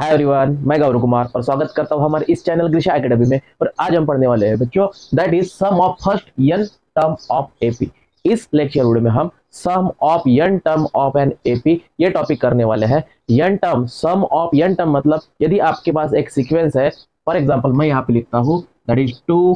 Hi everyone, मैं गौरव कुमार और स्वागत करता हूं हमारे इस चैनल ग्रीशा एकेडमी में। और आज हम पढ़ने वाले हैं बच्चों, that is sum of first n term of AP. इस लेक्चर वीडियो में हम sum of n term of n AP ये टॉपिक करने वाले हैं। n term, sum of n term मतलब यदि आपके पास एक सीक्वेंस है, फॉर एग्जांपल मैं यहाँ पे लिखता हूँ दैट इज 2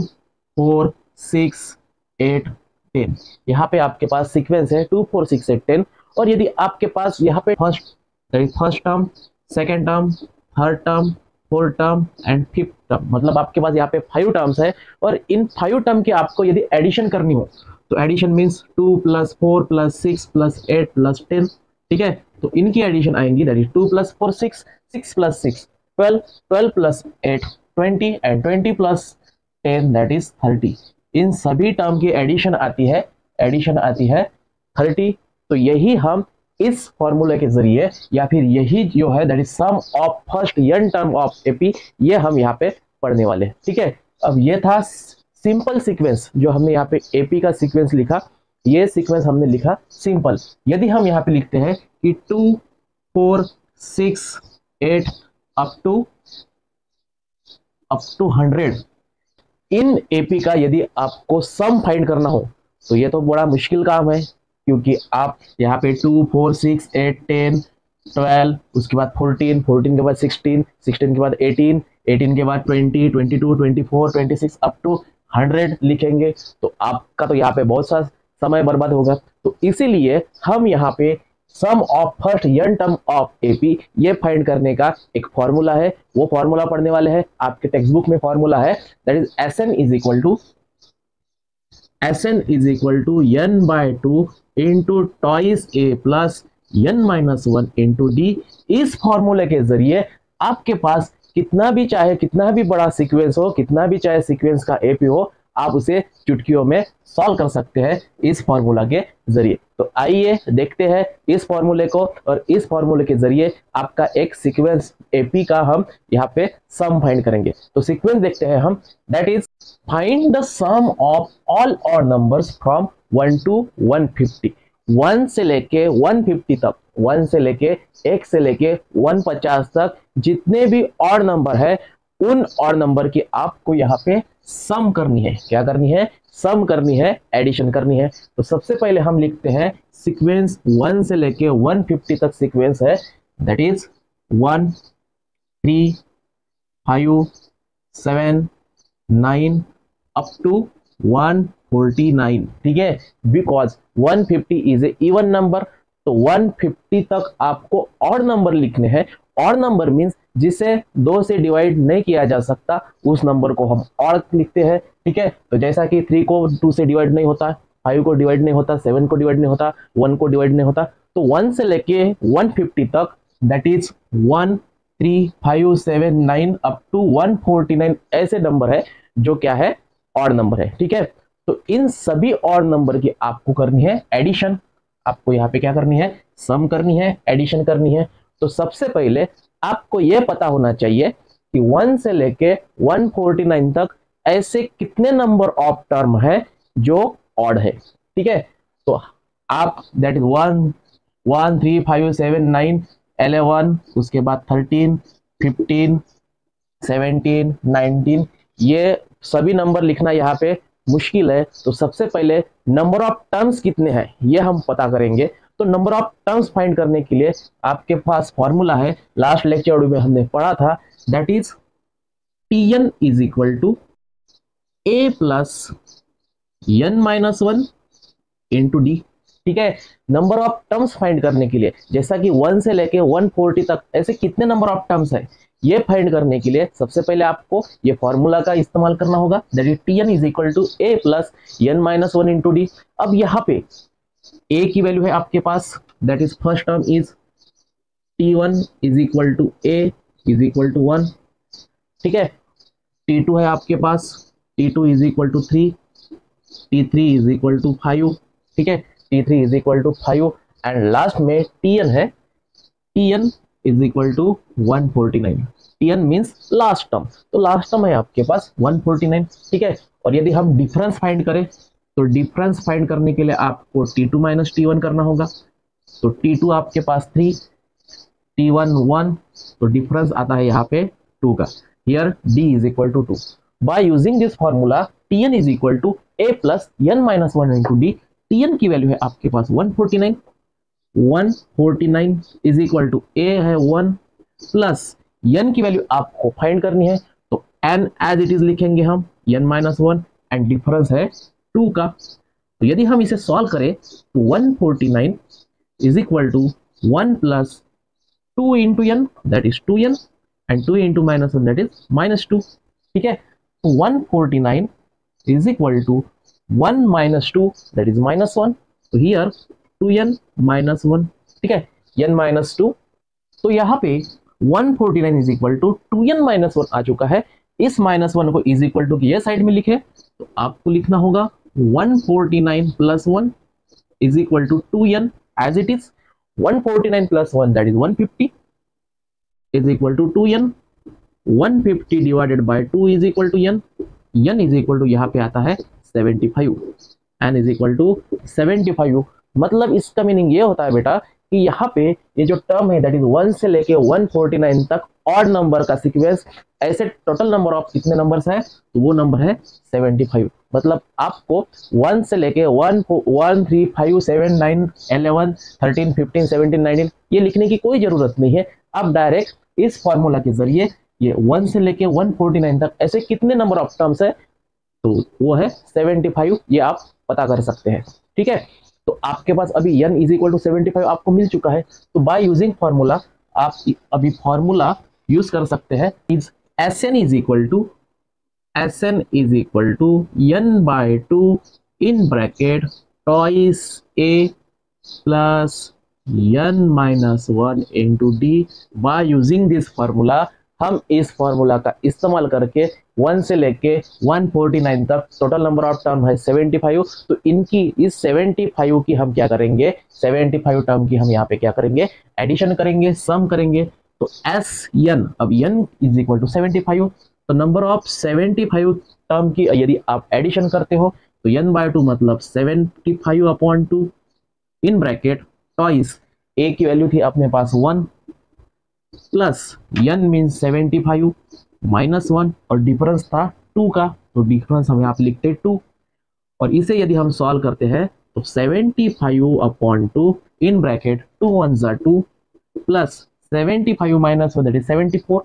4 6 8 10। यहाँ पे आपके पास सीक्वेंस है 2 4 6 8 10। और यदि आपके पास यहाँ पे first term, second term, third term, fourth term and fifth term, मतलब आपके पास यहाँ पे 5 टर्म्स है। और इन 5 टर्म की आपको यदि एडिशन करनी हो तो एडिशन मीन्स 2 + 4 + 6 + 8 + 10। ठीक है, तो इनकी एडिशन आएंगी that is 2 + 4 6, 6 + 6 12, 12 + 8 20 and 20 + 10 that is 30। इन सभी टर्म की एडिशन आती है 30। तो यही हम इस फॉर्मूले के जरिए या फिर यही जो है that is sum of first n term of AP, ये हम यहाँ पे पढ़ने वाले हैं। ठीक है, अब ये था सिंपल सीक्वेंस जो हमने यहाँ पे एपी का सीक्वेंस लिखा। ये सीक्वेंस हमने लिखा सिंपल। यदि हम यहाँ पे लिखते हैं कि 2 4 6 8 अप टू 100, इन एपी का यदि आपको सम फाइंड करना हो तो ये तो बड़ा मुश्किल काम है, क्योंकि आप यहाँ पे 2 4 6 8 10 12, उसके बाद 14 14 के बाद 16 16 के बाद 18 18 के बाद 20 22 24 26 अप टू 100 लिखेंगे तो आपका तो यहाँ पे बहुत सा समय बर्बाद होगा। तो इसीलिए हम यहाँ पे sum of first n term of AP ये फाइंड करने का एक फॉर्मूला है, वो फॉर्मूला पढ़ने वाले हैं। आपके टेक्स्ट बुक में फॉर्मूला है that is SN is equal to n/2 into twice a plus n-1 into d. इस फॉर्मूले के जरिए आपके पास कितना भी बड़ा सीक्वेंस हो, कितना भी चाहे सीक्वेंस का एपी हो, आप उसे चुटकियों में सॉल्व कर सकते हैं इस फॉर्मूला के जरिए। तो आइए देखते हैं इस फॉर्मूले को, और इस फॉर्मूले के जरिए आपका एक सीक्वेंस एपी का हम यहाँ पे सम फाइंड करेंगे। तो सीक्वेंस देखते हैं हम, that is find the sum of all odd numbers from 1 to 150। 1 से लेके 150 तक, 1 से लेके 1 से लेके 150 तक जितने भी ऑड नंबर है, उन ऑड नंबर की आपको यहाँ पे सम करनी है। क्या करनी है? सम करनी है, एडिशन करनी है। तो सबसे पहले हम लिखते हैं सीक्वेंस 1 से लेके 150 तक सीक्वेंस है, दैट इज 1 3 5 7 9 अप टू 149। ठीक है, because 150 is a even number, तो 150 तक आपको ऑड नंबर लिखने हैं। ऑड नंबर मीन्स जिसे 2 से डिवाइड नहीं किया जा सकता, उस नंबर को हम ऑड लिखते हैं। ठीक है, तो जैसा कि 3 को 2 से डिवाइड नहीं होता, 5 को डिवाइड नहीं होता, 7 को डिवाइड नहीं होता, 1 को डिवाइड नहीं होता, तो 1 से लेके 150 तक दैट इज 1 3 5 7 9 अप टू 149 ऐसे नंबर है जो क्या है? ऑड नंबर है। ठीक है, तो इन सभी ऑड नंबर की आपको करनी है एडिशन। आपको यहाँ पे क्या करनी है? सम करनी है, एडिशन करनी है। तो सबसे पहले आपको यह पता होना चाहिए कि 1 से लेके 149 तक ऐसे कितने नंबर ऑफ टर्म है जो ऑड है। ठीक है, तो आप दैट इज 1 1 3 5 7 9 11, उसके बाद 13 15 17 19, ये सभी नंबर लिखना यहाँ पे मुश्किल है। तो सबसे पहले नंबर ऑफ टर्म्स कितने हैं ये हम पता करेंगे। तो नंबर ऑफ टर्म्स फाइंड करने के लिए आपके पास फॉर्मूला है, लास्ट लेक्चर में हमने पढ़ा था, that is Tn is equal to a plus n-1 into d. ठीक है, नंबर ऑफ टर्म्स फाइंड करने के लिए, जैसा कि 1 से लेके 140 तक ऐसे कितने नंबर ऑफ टर्म्स है ये फाइंड करने के लिए सबसे पहले आपको ये फॉर्मूला का इस्तेमाल करना होगा, that is Tn is equal to a plus n-1 into d. अब यहाँ पे a की वैल्यू है आपके पास, that is first term is T1 is equal to a is equal to 1। ठीक है, T2 है आपके पास, T2 is equal to 3, T3 is equal to 5। ठीक है, T3 is equal to 5 and last में Tn है, Tn is equal to 149। Tn means last term, तो लास्ट टर्म है आपके पास 149। ठीक है, और यदि हम डिफरेंस फाइंड करें तो डिफरेंस फाइंड करने के लिए आपको T2 माइनस T1 करना होगा। तो T2 आपके पास 3, T1 1, तो डिफरेंस आता है यहाँ पे 2 का। Here D is equal to 2। By using this formula Tn is equal to A plus n minus 1 into d. Tn की वैल्यू है आपके पास 149, 149 इज इक्वल टू A है 1 प्लस n की वैल्यू आपको फाइंड करनी है, तो n एज इट इज लिखेंगे हम n माइनस 1 एंड डिफरेंस है 2 का। तो यदि हम इसे सॉल्व करें तो 149 is equal to 1 plus 2 into n that is 2n and 2 into minus 1 that is minus 2। ठीक है, तो 149 is equal to 1 minus 2 that is minus 1। तो हियर 2n माइनस 1। ठीक है, n माइनस 2। तो यहाँ पे 149 is equal to 2n minus 1 आ चुका है। इस माइनस 1 को इज इक्वल टू की ये साइड में लिखे, तो आपको लिखना होगा 149 plus 1 is equal to 2n as it is. 149 plus 1 that is 150 is equal to 2n। 150 divided by 2 is equal to n। n is equal to यहाँ पे आता है 75। n is equal to 75। मतलब इसका मीनिंग ये होता है बेटा कि यहाँ पे ये जो टर्म है दैट इज 1 से लेके 149 तक ऑड नंबर का सीक्वेंस। ऐसे टोटल नंबर ऑफ कितने नंबर्स है, तो वो नंबर है 75। मतलब आपको 1 से लेके 1 3 5 7 9 11 13 15 17 19 ये लिखने की कोई जरूरत नहीं है। आप डायरेक्ट इस फॉर्मूला के जरिए ये 1 से लेके 149 तक ऐसे कितने नंबर ऑफ टर्म्स है, तो वो है 75, ये आप पता कर सकते हैं। ठीक है, तो आपके पास अभी n इज इक्वल टू 75 आपको मिल चुका है। तो बाय यूजिंग फॉर्मूला आप अभी फॉर्मूला यूज कर सकते हैं। Sn is equal to n by 2 in bracket twice a plus n minus 1 into d. By using this formula हम इस फॉर्मूला का इस्तेमाल करके 1 से लेके 149 तक टोटल नंबर ऑफ टर्म है 75। तो इनकी इस 75 की हम क्या करेंगे, 75 टर्म की हम यहाँ पे क्या करेंगे, एडिशन करेंगे, सम करेंगे। तो Sn, अब n इज इक्वल टू 75, तो नंबर ऑफ 75 टर्म की यदि आप एडिशन करते हो तो n बाय 2 मतलब 75 upon 2 in bracket twice a की वैल्यू थी अपने पास 1 प्लस n मीन्स 75 माइनस 1 और डिफरेंस था 2 का, तो डिफरेंस हम यहाँ पे लिखते 2। और इसे यदि हम सॉल्व करते हैं तो 75 अपॉन 2 इन ब्रैकेट 2 1 जा 2 plus 75 minus 1 that is 74,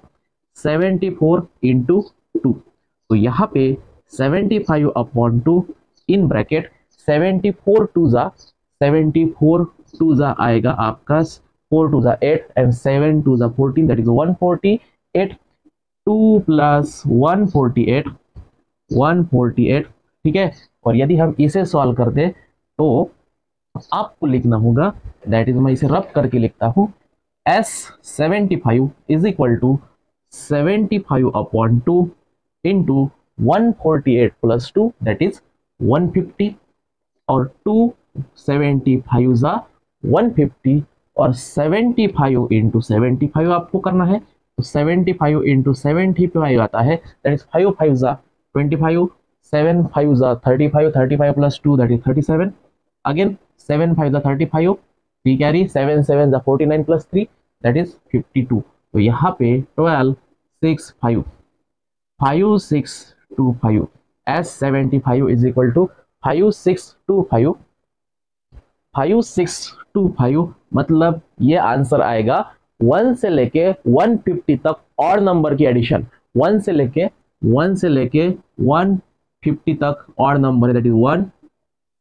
74 into 2। तो यहाँ पे 75 अपॉन 2 इन ब्रैकेट 74 2 जा आएगा आपका 4 2 जा 8 एंड 7 2 जा 14 दैट इज 148। 2 प्लस 148। ठीक है, और यदि हम इसे सॉल्व कर दे तो आपको लिखना होगा दैट इज, मैं इसे रब करके लिखता हूं, S75 is equal to 75 upon 2 into 148 plus 2 that is 150 और 2 75 जा 150 और 75 इंटू 75 आपको करना है। तो 75 इंटू 75 आता है दैट इज 5 5 जा 25, 7 5 जा 35, 35 प्लस 2 दैट इज 37, अगेन 7 5 जा 35, 3 कैरी 7 7 जा 49 प्लस 3 दैट इज 52। तो यहाँ पे 12 6 5 5 6 2 5 S75 इज इक्वल टू 5 6 2 5 5 6 2 5, मतलब ये आंसर आएगा 1 से लेके 150 तक और नंबर की एडिशन। 1 से लेके 150 तक और नंबर दैट इज 1,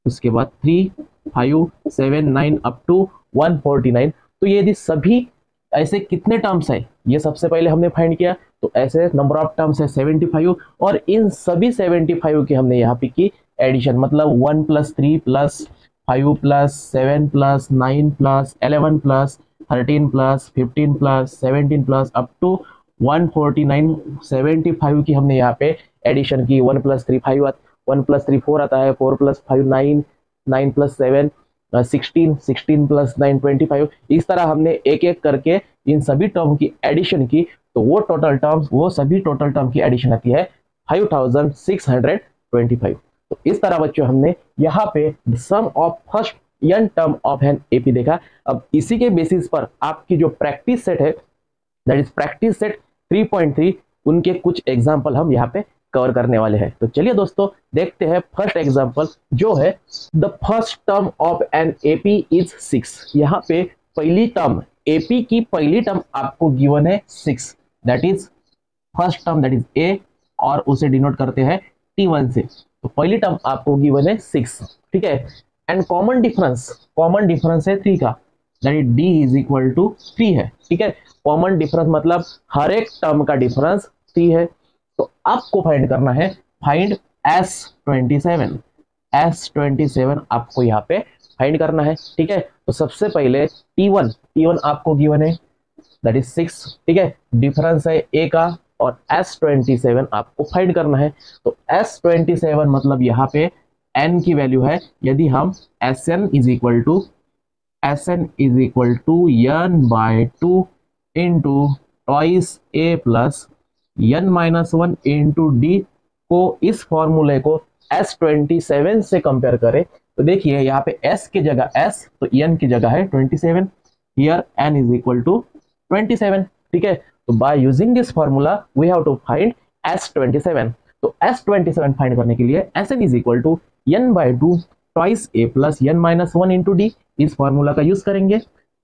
उसके बाद 3 5 7 9 अप टू 149। तो ये यदि सभी ऐसे कितने टर्म्स है ये सबसे पहले हमने फाइंड किया, तो ऐसे नंबर ऑफ टर्म्स है 75 और इन सभी 75 की हमने यहाँ पे की एडिशन, मतलब 1 plus 3 plus 5 plus 7 plus 9 plus 11 plus 13 plus 15 plus 17 plus up to 149। 75 की हमने यहाँ पे एडिशन की। 1 प्लस 3 5, 1 प्लस 3 4 आता है, 4 प्लस 5 9, 9 प्लस 7 16, 16 प्लस 9 25। इस तरह हमने एक एक करके इन सभी टर्म की एडिशन की, तो वो सभी टोटल टर्म की एडिशन आती है 5625। तो इस तरह बच्चों हमने यहाँ पे sum of first n term of n AP देखा। अब इसी के बेसिस पर आपकी जो प्रैक्टिस सेट है, दैट इज प्रैक्टिस सेट 3.3, उनके कुछ एग्जाम्पल हम यहाँ पे कवर करने वाले हैं। तो चलिए दोस्तों देखते हैं फर्स्ट एग्जाम्पल जो है the first term of n AP is 6। यहाँ पे पहली टर्म एपी की पहली टर्म आपको गिवन है 6, that is first term that is a, और उसे डिनोट करते हैं T1 से। तो पहली टर्म आपको गिवन है 6, ठीक है। एंड कॉमन डिफरेंस है 3 का, that is D is equal to 3 है, ठीक है। कॉमन डिफरेंस मतलब हर एक टर्म का डिफरेंस 3 है। तो आपको फाइंड करना है, फाइंड S27 आपको यहाँ पे फाइंड करना है, ठीक है। तो सबसे पहले T1 आपको गिवन है दैट इज 6, ठीक है। डिफरेंस है A का, और S27 आपको फाइंड करना है। तो S27 मतलब यहाँ पे n की वैल्यू है, यदि हम Sn is equal to n/2 into twice A plus n-1 into D को, इस फॉर्मूले को S27 से कंपेयर करें तो देखिए यहाँ पे S की जगह S, तो n की जगह है 27, here n is equal to 27, ठीक है। तो by using this formula we have to find S27। तो S27 फाइंड करने के लिए Sn is equal to n/2 twice A plus n-1 into D, इस फॉर्मूला का यूज करेंगे।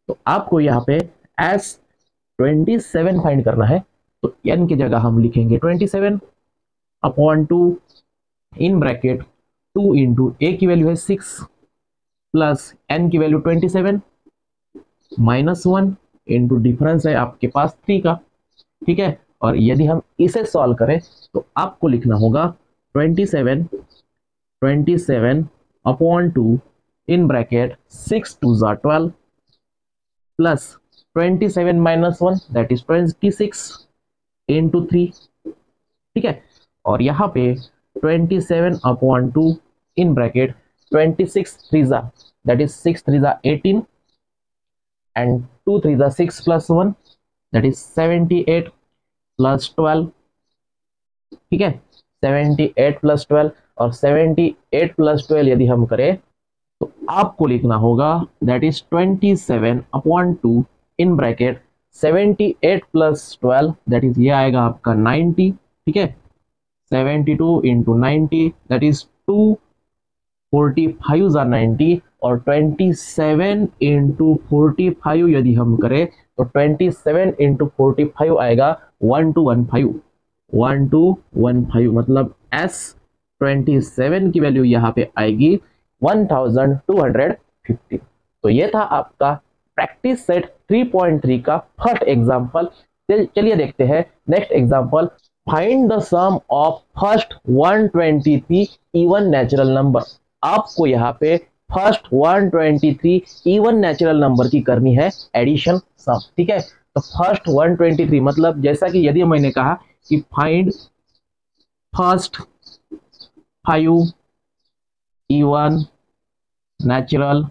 तो आपको यहाँ पे S27 फाइंड करना है। तो n की जगह हम लिखेंगे 27 upon 2 in bracket 2 into A की वैल्यू है 6 प्लस n की वैल्यू 27 -1 इंटू डिफरेंस है आपके पास 3 का, ठीक है। और यदि हम इसे सॉल्व करें तो आपको लिखना होगा 27 अपॉन 2 इन ब्रैकेट 6 2 ज़ा 12 प्लस 27 -1 दैट इज 26 इंटू 3, ठीक है। और यहाँ पे 27 अपॉन 2 इन ब्रैकेट 26 3 ज़ा दैट इज 6 3 ज़ा 18 एंड 2 3 ज़ा 6 प्लस 1 दैट इज 78 प्लस 12, ठीक है। 78 प्लस 12, और 78 प्लस 12 यदि हम करें तो आपको लिखना होगा that is 27 upon 2 in bracket 78 plus 12 that is ये आएगा आपका 90, ठीक है। 72 इंटू 90 दैट इज 245 ज़ा 90, और 27 इंटू 45 यदि हम करें तो 27 इंटू 45 आएगा 1215 मतलब S27 की वैल्यू यहाँ पे आएगी 1250। तो ये था आपका प्रैक्टिस सेट 3.3 का फर्स्ट एग्जाम्पल। चलिए देखते हैं next example. Find the sum of first 123 even natural number. आपको यहाँ पे फर्स्ट 123 इवन नेचुरल नंबर की करनी है एडिशन सम, ठीक है। तो फर्स्ट 123 मतलब जैसा कि यदि मैंने कहा कि find first 5 even natural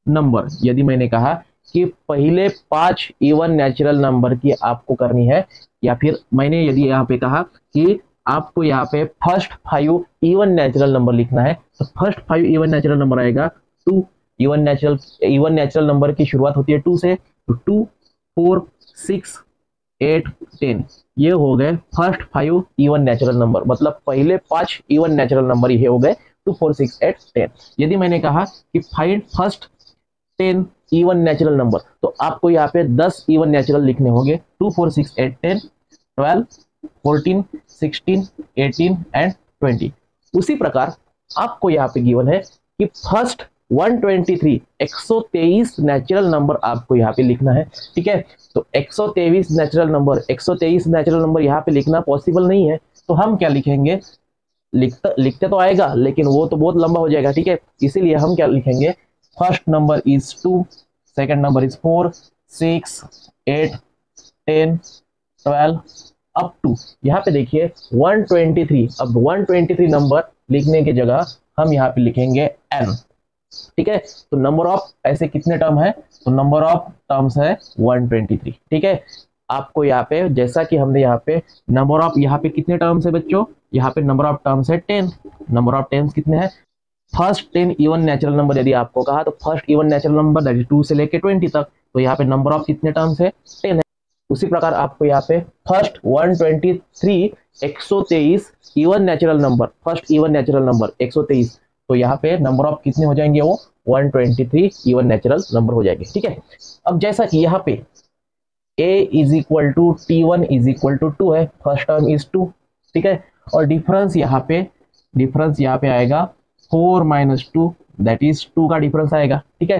number, यदि मैंने कहा कि पहले 5 इवन नेचुरल नंबर की आपको करनी है, या फिर मैंने यदि यहाँ पे कहा कि आपको यहाँ पे फर्स्ट 5 इवन नेचुरल नंबर लिखना है, तो फर्स्ट 5 इवन नेचुरल नंबर आएगा 2। इवन नेचुरल नंबर की शुरुआत होती है 2 से, तो 2 4 6 8 10 ये हो गए फर्स्ट 5 इवन नेचुरल नंबर, मतलब पहले 5 इवन नेचुरल नंबर ये हो गए 2 4 6 8 10। यदि मैंने कहा कि find first 10 even natural number, तो आपको यहाँ पे 10 इवन नेचुरल लिखने होंगे 2 4 6 8 10 12 14 16 18 एंड 20। उसी प्रकार आपको यहाँ पे गिवन है कि फर्स्ट 123 123 नेचुरल नंबर आपको यहाँ पे लिखना है, ठीक है। तो 123 नेचुरल नंबर यहाँ पे लिखना पॉसिबल नहीं है, तो हम क्या लिखेंगे, लिखते तो आएगा लेकिन वो तो बहुत लंबा हो जाएगा, ठीक है। इसीलिए हम क्या लिखेंगे, first number is 2, second number is 4 6 8 10 12 up to यहाँ पे देखिए 123। अब 123 नंबर लिखने की जगह हम यहाँ पे लिखेंगे n, ठीक है। तो नंबर ऑफ ऐसे कितने टर्म है, तो नंबर ऑफ टर्म्स है 123, ठीक है। आपको यहाँ पे जैसा कि हमने यहाँ पे नंबर ऑफ यहाँ पे कितने टर्म्स है बच्चों, यहाँ पे नंबर ऑफ टर्म्स है 10, नंबर ऑफ टर्म्स कितने हैं फर्स्ट 10 इवन नेचुरल नंबर यदि आपको कहा तो first even natural number that is 2 से लेके 20 तक, तो यहाँ पे नंबर ऑफ कितने टर्म्स है 10 है। उसी प्रकार आपको यहाँ पे first 123 123 even natural number, first even natural number 123, तो यहाँ पे नंबर ऑफ कितने हो जाएंगे वो 123 इवन नेचुरल नंबर हो जाएंगे। ठीक है, अब जैसा कि यहाँ पे a is equal to t1 is equal to 2 है, फर्स्ट टर्म इज 2, ठीक है, और डिफरेंस यहाँ पे आएगा 4 माइनस 2 दैट इज 2 का डिफरेंस आएगा। ठीक है,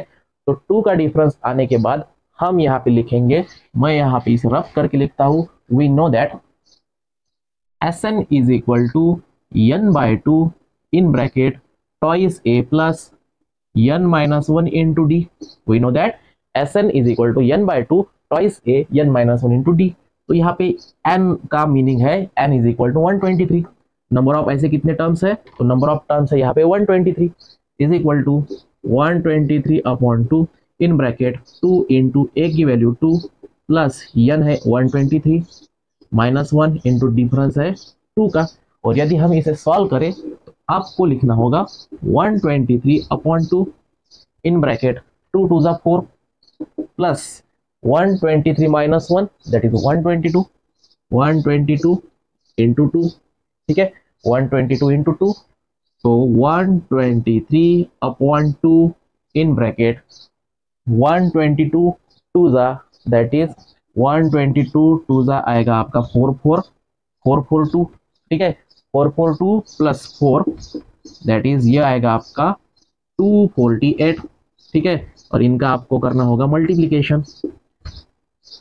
तो 2 का डिफरेंस आने के बाद हम यहाँ पे लिखेंगे, मैं यहाँ पे इसे रफ करके लिखता हूँ, we know that Sn is equal to n by 2 in bracket twice a plus n minus 1 into d. We know that Sn is equal to n by 2 twice a n minus 1 into d. तो यहाँ पे n का meaning है n is equal to 123। Number of ऐसे कितने terms है, तो number of terms है यहाँ पे 123 is equal to 123 upon 2 in bracket 2 into a की वैल्यू 2 प्लस n है 123 माइनस 1 इंटू डिफरेंस है 2 का। और यदि हम इसे सॉल्व करें तो आपको लिखना होगा 123 अपॉन 2 इन ब्रैकेट 2 टू ज़ा 4 plus 123 minus 1 that is 122 into 2। ठीक है, 122 इंटू 2, तो 123 अपॉन 2 इन ब्रैकेट 122 टू ज़ा दैट इज 122 टू ज़ा आएगा आपका 442। ठीक है, 442 प्लस 4 दैट इज ये आएगा आपका 248। ठीक है, और इनका आपको करना होगा मल्टीप्लीकेशन,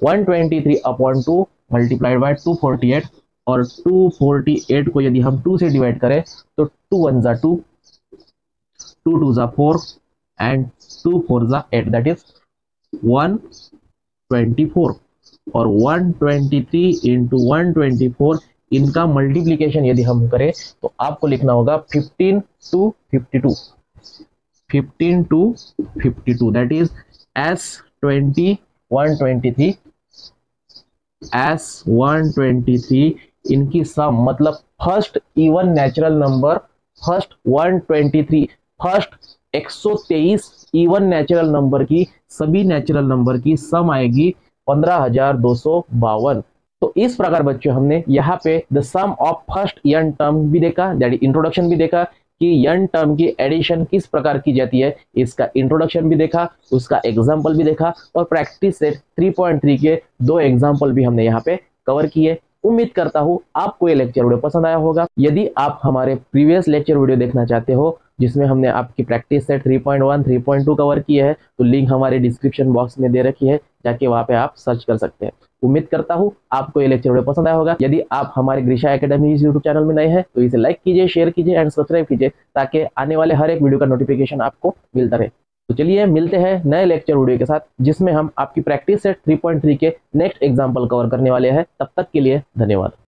123 अपॉन 2 मल्टीप्लाइड बाय 248, और 248 को यदि हम 2 से डिवाइड करें तो 2 1 ज़ा 2, 2 2 ज़ा 4 एंड 2 4 ज़ा 8 दैट इज 124। और 123 इंटू 124 इनका मल्टीप्लीकेशन यदि हम करें तो आपको लिखना होगा 15 to 52, 15 to 52 that is S20 123 S123 इनकी सम, मतलब first even natural number, first 123 first 123 even natural number की सभी नेचुरल नंबर की सम आएगी 15,252। तो इस प्रकार बच्चों हमने यहाँ पे the sum of first n term भी देखा, दैट इज इंट्रोडक्शन भी देखा कि n टर्म की एडिशन किस प्रकार की जाती है, इसका इंट्रोडक्शन भी देखा, उसका एग्जाम्पल भी देखा, और प्रैक्टिस सेट 3.3 के 2 एग्जाम्पल भी हमने यहाँ पे कवर किए। उम्मीद करता हूँ आपको ये लेक्चर वीडियो पसंद आया होगा। यदि आप हमारे प्रीवियस लेक्चर वीडियो देखना चाहते हो जिसमें हमने आपकी प्रैक्टिस सेट 3.1 3.2 कवर किए हैं, तो लिंक हमारे डिस्क्रिप्शन बॉक्स में दे रखी है, जाके वहाँ पे आप सर्च कर सकते हैं। उम्मीद करता हूँ आपको ये लेक्चर वीडियो पसंद आया होगा। यदि आप हमारे ग्रीशा एकेडमी यूट्यूब चैनल में नए हैं तो इसे लाइक कीजिए, शेयर कीजिए एंड सब्सक्राइब कीजिए, ताकि आने वाले हर एक वीडियो का नोटिफिकेशन आपको मिलता रहे। तो चलिए मिलते हैं नए लेक्चर वीडियो के साथ, जिसमें हम आपकी प्रैक्टिस सेट 3.3 के नेक्स्ट एग्जाम्पल कवर करने वाले हैं। तब तक के लिए धन्यवाद।